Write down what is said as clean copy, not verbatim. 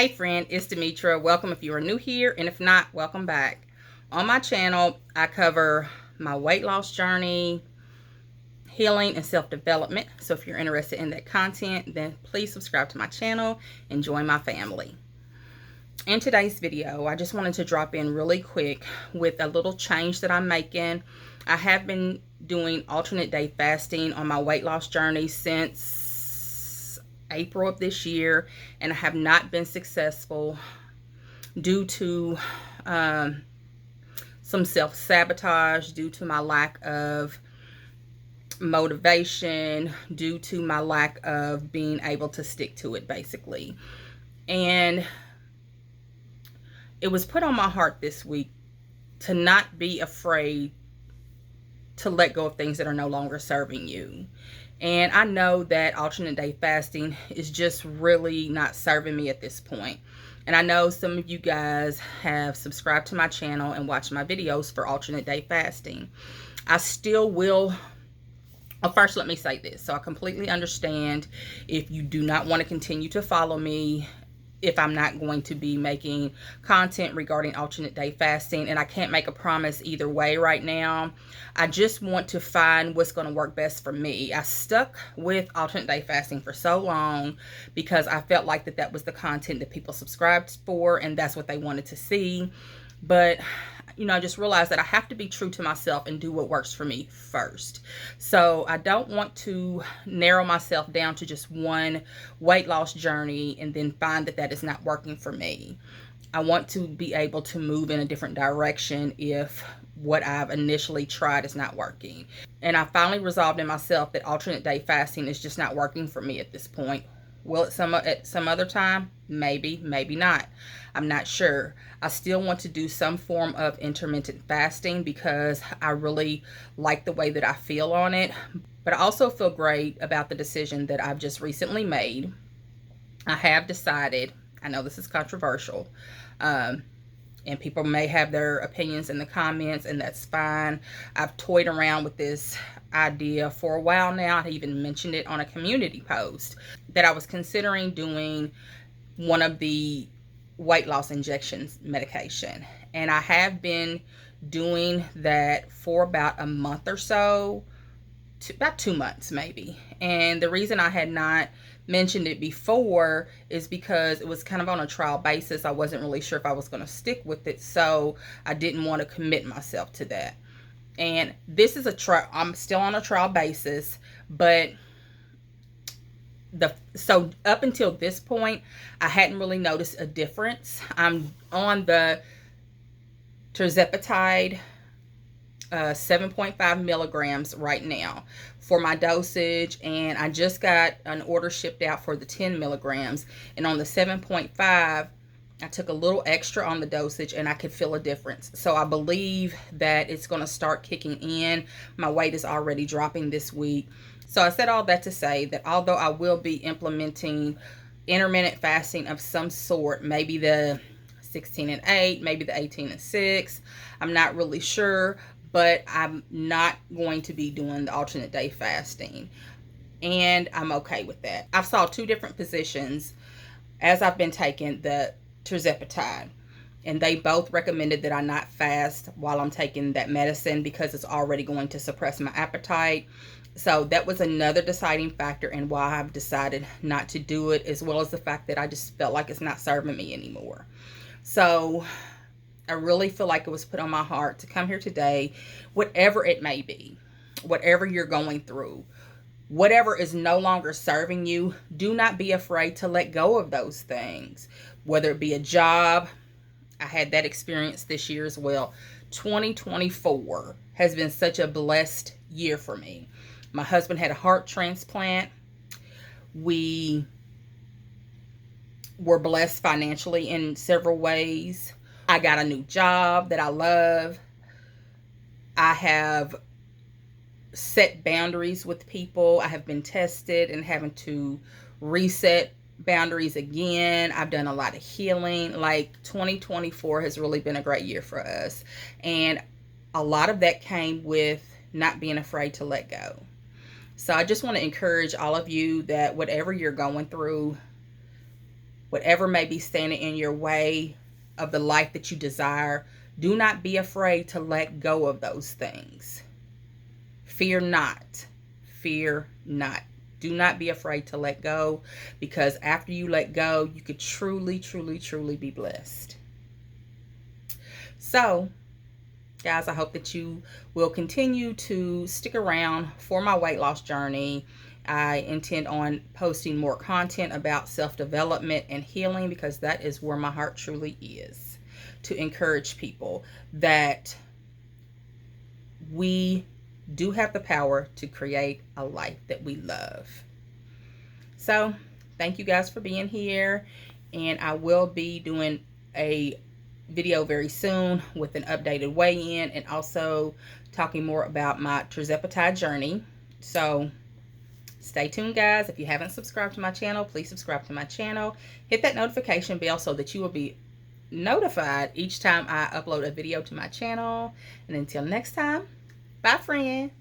Hey friend, it's Demetra. Welcome if you are new here, and if not, welcome back. On my channel, I cover my weight loss journey, healing, and self-development. So if you're interested in that content, then please subscribe to my channel and join my family. In today's video, I just wanted to drop in really quick with a little change that I'm making. I have been doing alternate day fasting on my weight loss journey since April of this year, and I have not been successful due to some self-sabotage, due to my lack of motivation, due to my lack of being able to stick to it, basically. And it was put on my heart this week to not be afraid to let go of things that are no longer serving you. And I know that alternate day fasting is just really not serving me at this point. And I know some of you guys have subscribed to my channel and watched my videos for alternate day fasting. I still will. Well, first, let me say this. So I completely understand if you do not want to continue to follow me, if I'm not going to be making content regarding alternate day fasting, and I can't make a promise either way right now. I just want to find what's going to work best for me. I stuck with alternate day fasting for so long because I felt like that was the content that people subscribed for, and that's what they wanted to see. But you know, I just realized that I have to be true to myself and do what works for me first. So I don't want to narrow myself down to just one weight loss journey and then find that is not working for me. I want to be able to move in a different direction if what I've initially tried is not working. And I finally resolved in myself that alternate day fasting is just not working for me at this point. Will it at some other time? Maybe, maybe not. I'm not sure. I still want to do some form of intermittent fasting because I really like the way that I feel on it. But I also feel great about the decision that I've just recently made. I have decided, I know this is controversial, and people may have their opinions in the comments, and that's fine. I've toyed around with this idea for a while now. I even mentioned it on a community post that I was considering doing one of the weight loss injections medication, and I have been doing that for about a month or so, about 2 months maybe. And the reason I had not mentioned it before is because it was kind of on a trial basis. I wasn't really sure if I was going to stick with it, so I didn't want to commit myself to that. And this is a trial. I'm still on a trial basis, but so up until this point, I hadn't really noticed a difference. I'm on the Tirzepatide 7.5 milligrams right now for my dosage, and I just got an order shipped out for the 10 milligrams. And on the 7.5, I took a little extra on the dosage, and I could feel a difference. So I believe that it's going to start kicking in. My weight is already dropping this week. So I said all that to say that although I will be implementing intermittent fasting of some sort, maybe the 16 and 8, maybe the 18 and 6, I'm not really sure, but I'm not going to be doing the alternate day fasting, and I'm okay with that. I've saw 2 different physicians as I've been taking the Tirzepatide, and they both recommended that I not fast while I'm taking that medicine because it's already going to suppress my appetite. So that was another deciding factor in why I've decided not to do it, as well as the fact that I just felt like it's not serving me anymore. So I really feel like it was put on my heart to come here today, whatever it may be, whatever you're going through, whatever is no longer serving you, do not be afraid to let go of those things, whether it be a job. I had that experience this year as well. 2024 has been such a blessed year for me. My husband had a heart transplant. We were blessed financially in several ways. I got a new job that I love. I have set boundaries with people. I have been tested and having to reset boundaries again. I've done a lot of healing. Like 2024 has really been a great year for us. And a lot of that came with not being afraid to let go. So I just want to encourage all of you that whatever you're going through, whatever may be standing in your way of the life that you desire, do not be afraid to let go of those things. Fear not. Fear not. Do not be afraid to let go, because after you let go, you could truly, truly, truly be blessed. So, guys, I hope that you will continue to stick around for my weight loss journey. I intend on posting more content about self-development and healing, because that is where my heart truly is, to encourage people that we do have the power to create a life that we love. So, thank you guys for being here, and I will be doing a video very soon with an updated weigh-in, and also talking more about my Tirzepatide journey. So stay tuned, guys. If you haven't subscribed to my channel, please subscribe to my channel. Hit that notification bell so that you will be notified each time I upload a video to my channel. And until next time, bye, friend.